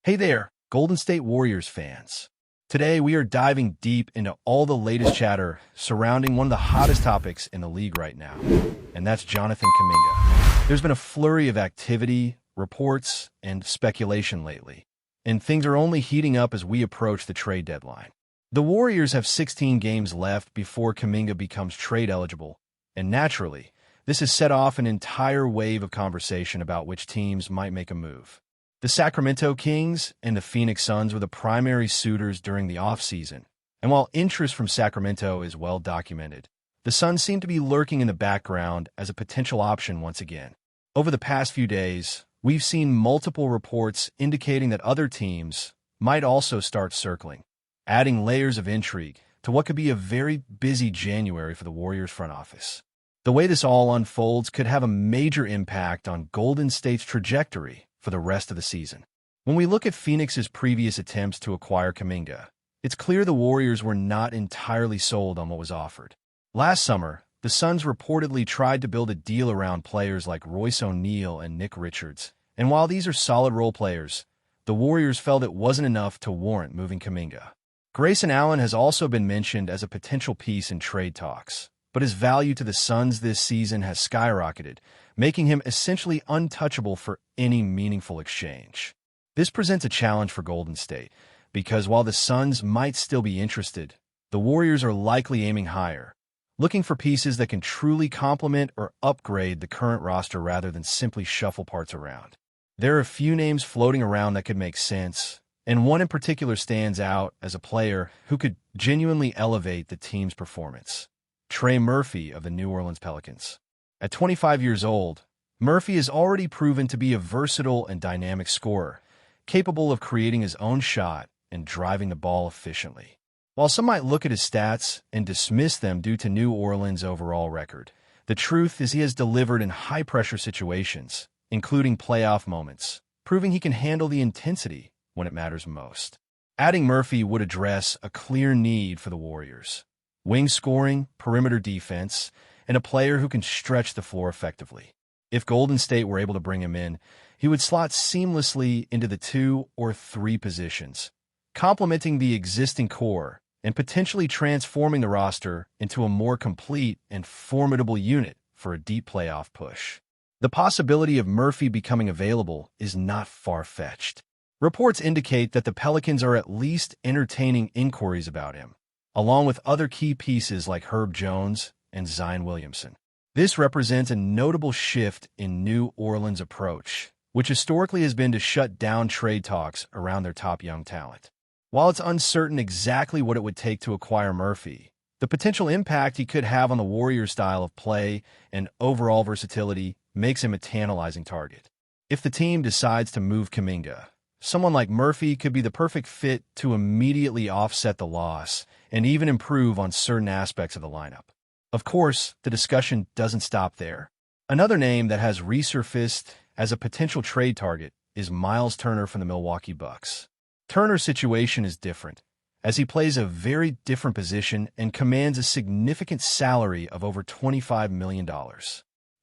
Hey there, Golden State Warriors fans. Today we are diving deep into all the latest chatter surrounding one of the hottest topics in the league right now, and that's Jonathan Kuminga. There's been a flurry of activity, reports, and speculation lately, and things are only heating up as we approach the trade deadline. The Warriors have 16 games left before Kuminga becomes trade eligible, and naturally, this has set off an entire wave of conversation about which teams might make a move. The Sacramento Kings and the Phoenix Suns were the primary suitors during the offseason, and while interest from Sacramento is well documented, the Suns seem to be lurking in the background as a potential option once again. Over the past few days, we've seen multiple reports indicating that other teams might also start circling, adding layers of intrigue to what could be a very busy January for the Warriors front office. The way this all unfolds could have a major impact on Golden State's trajectory for the rest of the season. When we look at Phoenix's previous attempts to acquire Kuminga, it's clear the Warriors were not entirely sold on what was offered. Last summer, the Suns reportedly tried to build a deal around players like Royce O'Neal and Nick Richards, and while these are solid role players, the Warriors felt it wasn't enough to warrant moving Kuminga. Grayson Allen has also been mentioned as a potential piece in trade talks, but his value to the Suns this season has skyrocketed, making him essentially untouchable for any meaningful exchange. This presents a challenge for Golden State, because while the Suns might still be interested, the Warriors are likely aiming higher, looking for pieces that can truly complement or upgrade the current roster rather than simply shuffle parts around. There are a few names floating around that could make sense, and one in particular stands out as a player who could genuinely elevate the team's performance: Trey Murphy of the New Orleans Pelicans. At 25 years old, Murphy has already proven to be a versatile and dynamic scorer, capable of creating his own shot and driving the ball efficiently. While some might look at his stats and dismiss them due to New Orleans' overall record, the truth is he has delivered in high-pressure situations, including playoff moments, proving he can handle the intensity when it matters most. Adding Murphy would address a clear need for the Warriors: wing scoring, perimeter defense, and a player who can stretch the floor effectively. If Golden State were able to bring him in, he would slot seamlessly into the 2 or 3 positions, complementing the existing core and potentially transforming the roster into a more complete and formidable unit for a deep playoff push. The possibility of Murphy becoming available is not far-fetched. Reports indicate that the Pelicans are at least entertaining inquiries about him, along with other key pieces like Herb Jones and Zion Williamson. This represents a notable shift in New Orleans' approach, which historically has been to shut down trade talks around their top young talent. While it's uncertain exactly what it would take to acquire Murphy, the potential impact he could have on the Warriors' style of play and overall versatility makes him a tantalizing target. If the team decides to move Kuminga, someone like Murphy could be the perfect fit to immediately offset the loss and even improve on certain aspects of the lineup. Of course, the discussion doesn't stop there. Another name that has resurfaced as a potential trade target is Miles Turner from the Milwaukee Bucks. Turner's situation is different, as he plays a very different position and commands a significant salary of over $25 million.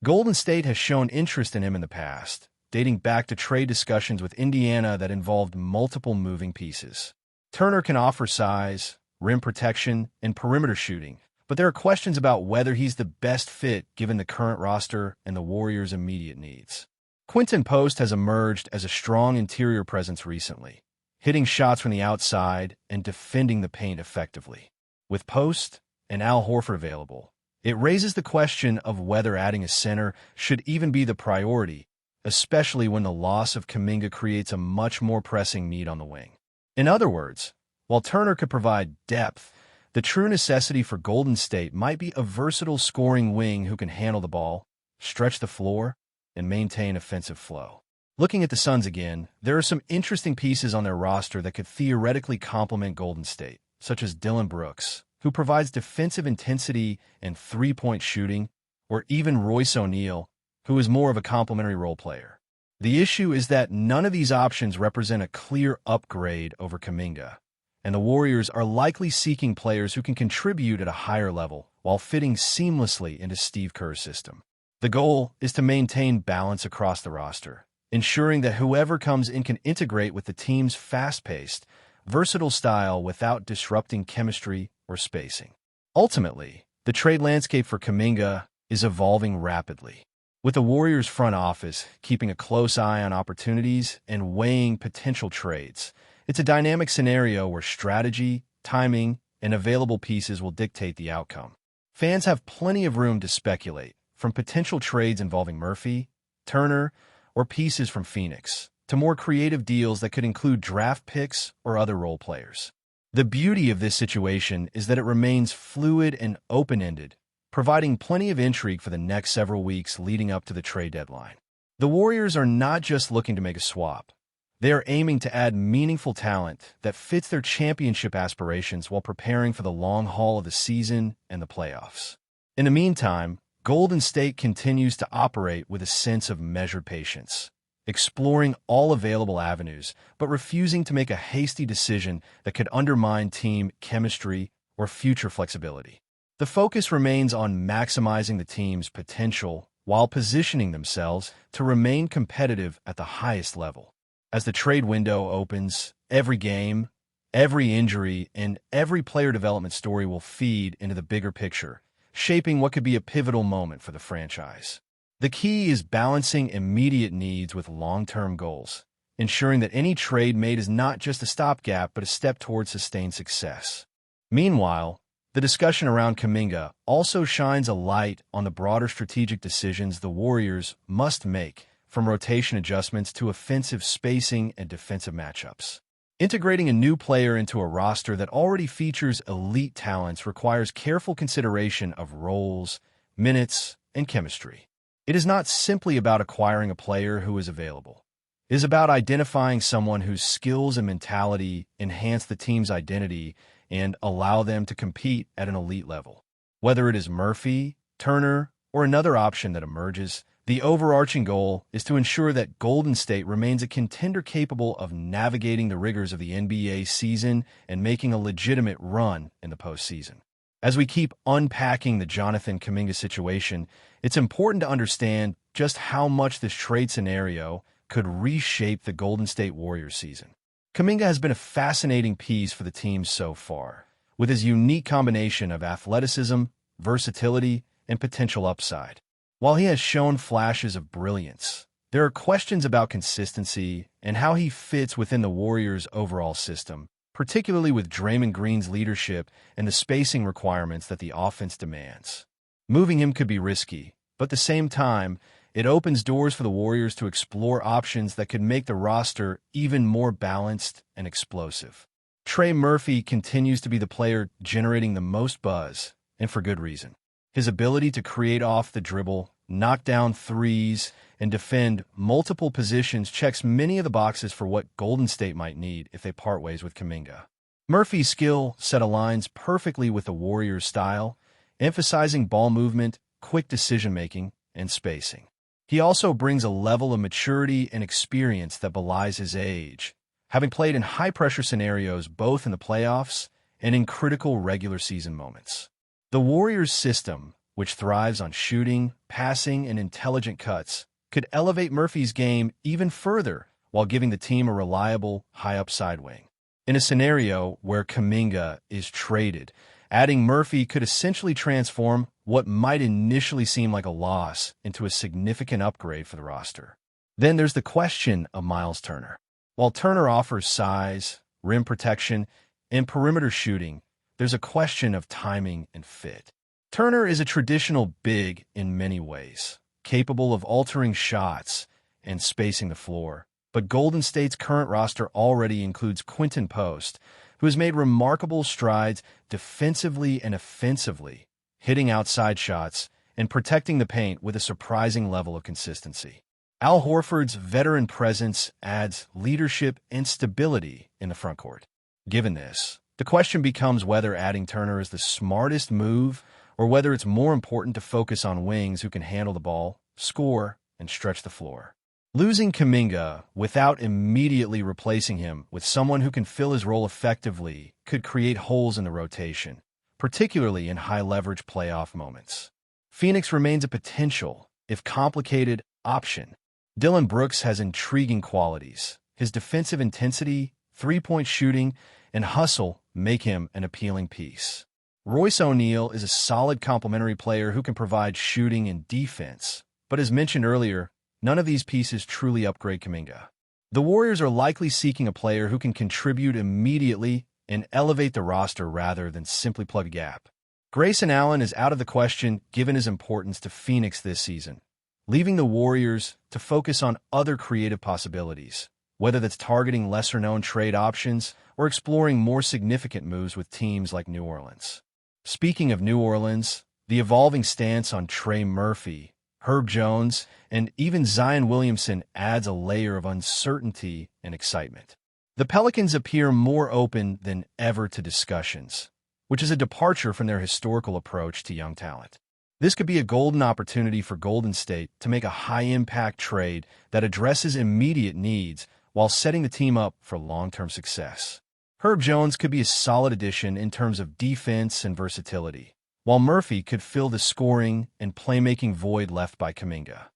Golden State has shown interest in him in the past, dating back to trade discussions with Indiana that involved multiple moving pieces. Turner can offer size, rim protection, and perimeter shooting, but there are questions about whether he's the best fit given the current roster and the Warriors' immediate needs. Quinton Post has emerged as a strong interior presence recently, hitting shots from the outside and defending the paint effectively. With Post and Al Horford available, it raises the question of whether adding a center should even be the priority, especially when the loss of Kuminga creates a much more pressing need on the wing. In other words, while Turner could provide depth, the true necessity for Golden State might be a versatile scoring wing who can handle the ball, stretch the floor, and maintain offensive flow. Looking at the Suns again, there are some interesting pieces on their roster that could theoretically complement Golden State, such as Dillon Brooks, who provides defensive intensity and three-point shooting, or even Royce O'Neal, who is more of a complementary role player. The issue is that none of these options represent a clear upgrade over Kuminga, and the Warriors are likely seeking players who can contribute at a higher level while fitting seamlessly into Steve Kerr's system. The goal is to maintain balance across the roster, ensuring that whoever comes in can integrate with the team's fast-paced, versatile style without disrupting chemistry or spacing. Ultimately, the trade landscape for Kuminga is evolving rapidly, with the Warriors front office keeping a close eye on opportunities and weighing potential trades. It's a dynamic scenario where strategy, timing, and available pieces will dictate the outcome. Fans have plenty of room to speculate, from potential trades involving Murphy, Turner, or pieces from Phoenix, to more creative deals that could include draft picks or other role players. The beauty of this situation is that it remains fluid and open-ended, providing plenty of intrigue for the next several weeks leading up to the trade deadline. The Warriors are not just looking to make a swap. They are aiming to add meaningful talent that fits their championship aspirations while preparing for the long haul of the season and the playoffs. In the meantime, Golden State continues to operate with a sense of measured patience, exploring all available avenues, but refusing to make a hasty decision that could undermine team chemistry or future flexibility. The focus remains on maximizing the team's potential while positioning themselves to remain competitive at the highest level. As the trade window opens, every game, every injury, and every player development story will feed into the bigger picture, shaping what could be a pivotal moment for the franchise. The key is balancing immediate needs with long-term goals, ensuring that any trade made is not just a stopgap but a step towards sustained success. Meanwhile, the discussion around Kuminga also shines a light on the broader strategic decisions the Warriors must make, from rotation adjustments to offensive spacing and defensive matchups. Integrating a new player into a roster that already features elite talents requires careful consideration of roles, minutes, and chemistry. It is not simply about acquiring a player who is available. It is about identifying someone whose skills and mentality enhance the team's identity and allow them to compete at an elite level. Whether it is Murphy, Turner, or another option that emerges, the overarching goal is to ensure that Golden State remains a contender capable of navigating the rigors of the NBA season and making a legitimate run in the postseason. As we keep unpacking the Jonathan Kuminga situation, it's important to understand just how much this trade scenario could reshape the Golden State Warriors season. Kuminga has been a fascinating piece for the team so far, with his unique combination of athleticism, versatility, and potential upside. While he has shown flashes of brilliance, there are questions about consistency and how he fits within the Warriors' overall system, particularly with Draymond Green's leadership and the spacing requirements that the offense demands. Moving him could be risky, but at the same time, it opens doors for the Warriors to explore options that could make the roster even more balanced and explosive. Trey Murphy continues to be the player generating the most buzz, and for good reason. His ability to create off the dribble, knock down threes, and defend multiple positions checks many of the boxes for what Golden State might need if they part ways with Kuminga. Murphy's skill set aligns perfectly with the Warriors' style, emphasizing ball movement, quick decision-making, and spacing. He also brings a level of maturity and experience that belies his age, having played in high-pressure scenarios both in the playoffs and in critical regular season moments. The Warriors' system, which thrives on shooting, passing, and intelligent cuts, could elevate Murphy's game even further while giving the team a reliable, high-upside wing. In a scenario where Kuminga is traded, adding Murphy could essentially transform what might initially seem like a loss into a significant upgrade for the roster. Then there's the question of Miles Turner. While Turner offers size, rim protection, and perimeter shooting, there's a question of timing and fit. Turner is a traditional big in many ways, capable of altering shots and spacing the floor, but Golden State's current roster already includes Quinton Post, who has made remarkable strides defensively and offensively, hitting outside shots and protecting the paint with a surprising level of consistency. Al Horford's veteran presence adds leadership and stability in the frontcourt. Given this, the question becomes whether adding Turner is the smartest move or whether it's more important to focus on wings who can handle the ball, score, and stretch the floor. Losing Kuminga without immediately replacing him with someone who can fill his role effectively could create holes in the rotation, particularly in high-leverage playoff moments. Phoenix remains a potential, if complicated, option, Dillon Brooks has intriguing qualities. His defensive intensity, three-point shooting, and hustle make him an appealing piece. Royce O'Neal is a solid complementary player who can provide shooting and defense, but as mentioned earlier, none of these pieces truly upgrade Kuminga. The Warriors are likely seeking a player who can contribute immediately and elevate the roster rather than simply plug a gap. Grayson Allen is out of the question given his importance to Phoenix this season, leaving the Warriors to focus on other creative possibilities, whether that's targeting lesser-known trade options or exploring more significant moves with teams like New Orleans. Speaking of New Orleans, the evolving stance on Trey Murphy, Herb Jones, and even Zion Williamson adds a layer of uncertainty and excitement. The Pelicans appear more open than ever to discussions, which is a departure from their historical approach to young talent. This could be a golden opportunity for Golden State to make a high-impact trade that addresses immediate needs while setting the team up for long-term success. Herb Jones could be a solid addition in terms of defense and versatility, while Murphy could fill the scoring and playmaking void left by Kuminga.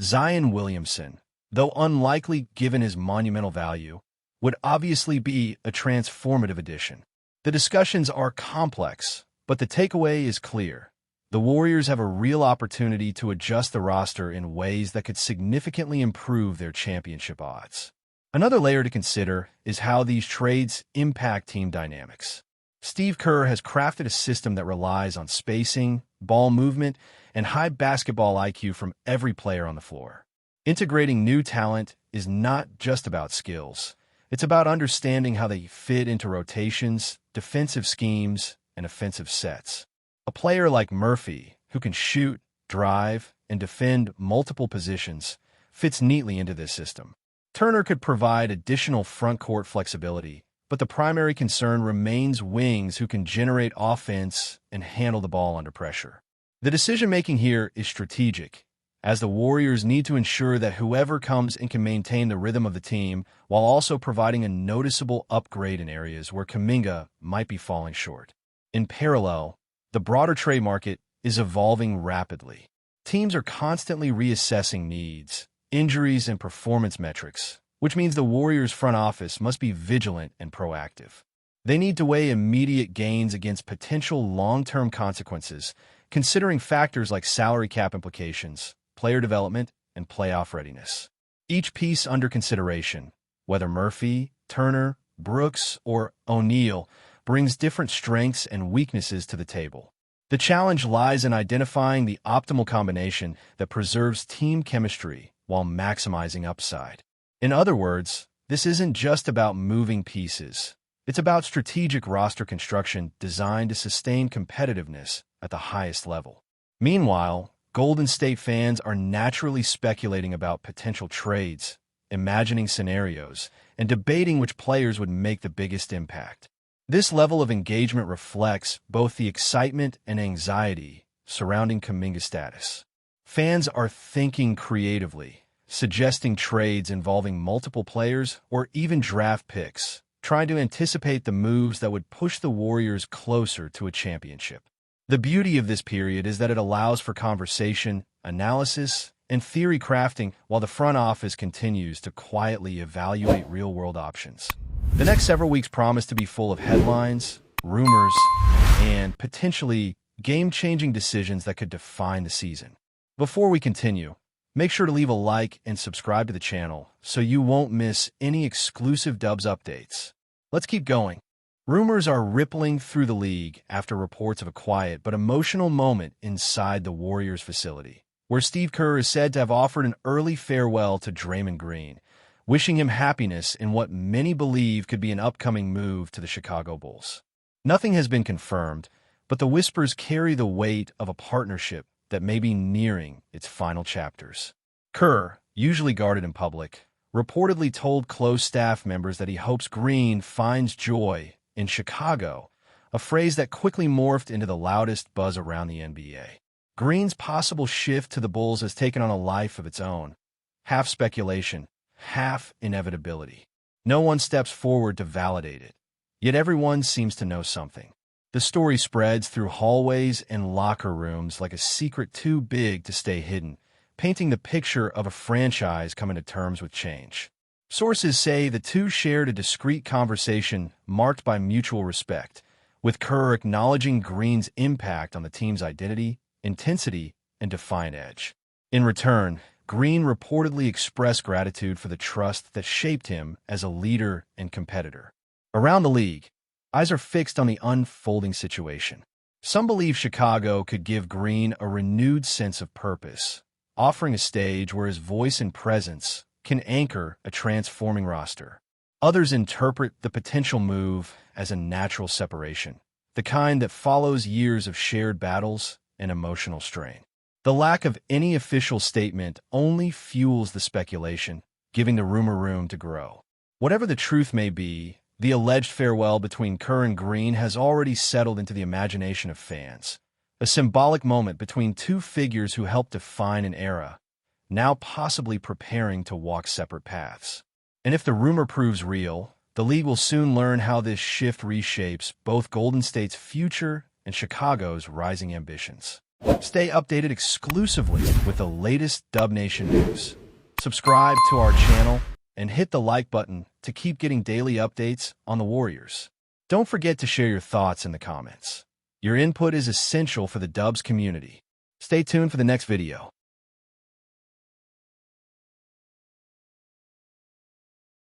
Zion Williamson, though unlikely given his monumental value, would obviously be a transformative addition. The discussions are complex, but the takeaway is clear. The Warriors have a real opportunity to adjust the roster in ways that could significantly improve their championship odds. Another layer to consider is how these trades impact team dynamics. Steve Kerr has crafted a system that relies on spacing, ball movement, and high basketball IQ from every player on the floor. Integrating new talent is not just about skills. It's about understanding how they fit into rotations, defensive schemes, and offensive sets. A player like Murphy, who can shoot, drive, and defend multiple positions, fits neatly into this system. Turner could provide additional front-court flexibility, but the primary concern remains wings who can generate offense and handle the ball under pressure. The decision-making here is strategic, as the Warriors need to ensure that whoever comes in can maintain the rhythm of the team while also providing a noticeable upgrade in areas where Kuminga might be falling short. In parallel, the broader trade market is evolving rapidly. Teams are constantly reassessing needs, injuries, and performance metrics, which means the Warriors' front office must be vigilant and proactive. They need to weigh immediate gains against potential long-term consequences, considering factors like salary cap implications, player development, and playoff readiness. Each piece under consideration, whether Murphy, Turner, Brooks, or O'Neal, brings different strengths and weaknesses to the table. The challenge lies in identifying the optimal combination that preserves team chemistry while maximizing upside. In other words, this isn't just about moving pieces. It's about strategic roster construction designed to sustain competitiveness at the highest level. Meanwhile, Golden State fans are naturally speculating about potential trades, imagining scenarios, and debating which players would make the biggest impact. This level of engagement reflects both the excitement and anxiety surrounding Kuminga's status. Fans are thinking creatively, suggesting trades involving multiple players or even draft picks, trying to anticipate the moves that would push the Warriors closer to a championship. The beauty of this period is that it allows for conversation, analysis, and theory crafting while the front office continues to quietly evaluate real-world options. The next several weeks promise to be full of headlines, rumors, and potentially game-changing decisions that could define the season. Before we continue, make sure to leave a like and subscribe to the channel so you won't miss any exclusive Dubs updates. Let's keep going. Rumors are rippling through the league after reports of a quiet but emotional moment inside the Warriors facility, where Steve Kerr is said to have offered an early farewell to Draymond Green, wishing him happiness in what many believe could be an upcoming move to the Chicago Bulls. Nothing has been confirmed, but the whispers carry the weight of a partnership that may be nearing its final chapters. Kerr, usually guarded in public, reportedly told close staff members that he hopes Green finds joy in Chicago, a phrase that quickly morphed into the loudest buzz around the NBA. Green's possible shift to the Bulls has taken on a life of its own, half speculation, half inevitability. No one steps forward to validate it, yet everyone seems to know something. The story spreads through hallways and locker rooms like a secret too big to stay hidden, painting the picture of a franchise coming to terms with change. Sources say the two shared a discreet conversation marked by mutual respect, with Kerr acknowledging Green's impact on the team's identity, intensity, and defiant edge. In return, Green reportedly expressed gratitude for the trust that shaped him as a leader and competitor. Around the league, eyes are fixed on the unfolding situation. Some believe Chicago could give Green a renewed sense of purpose, offering a stage where his voice and presence can anchor a transforming roster. Others interpret the potential move as a natural separation, the kind that follows years of shared battles and emotional strain. The lack of any official statement only fuels the speculation, giving the rumor room to grow. Whatever the truth may be, the alleged farewell between Kerr and Green has already settled into the imagination of fans, a symbolic moment between two figures who helped define an era, now possibly preparing to walk separate paths. And if the rumor proves real, the league will soon learn how this shift reshapes both Golden State's future and Chicago's rising ambitions. Stay updated exclusively with the latest Dub Nation news. Subscribe to our channel and hit the like button to keep getting daily updates on the Warriors. Don't forget to share your thoughts in the comments. Your input is essential for the Dubs community. Stay tuned for the next video.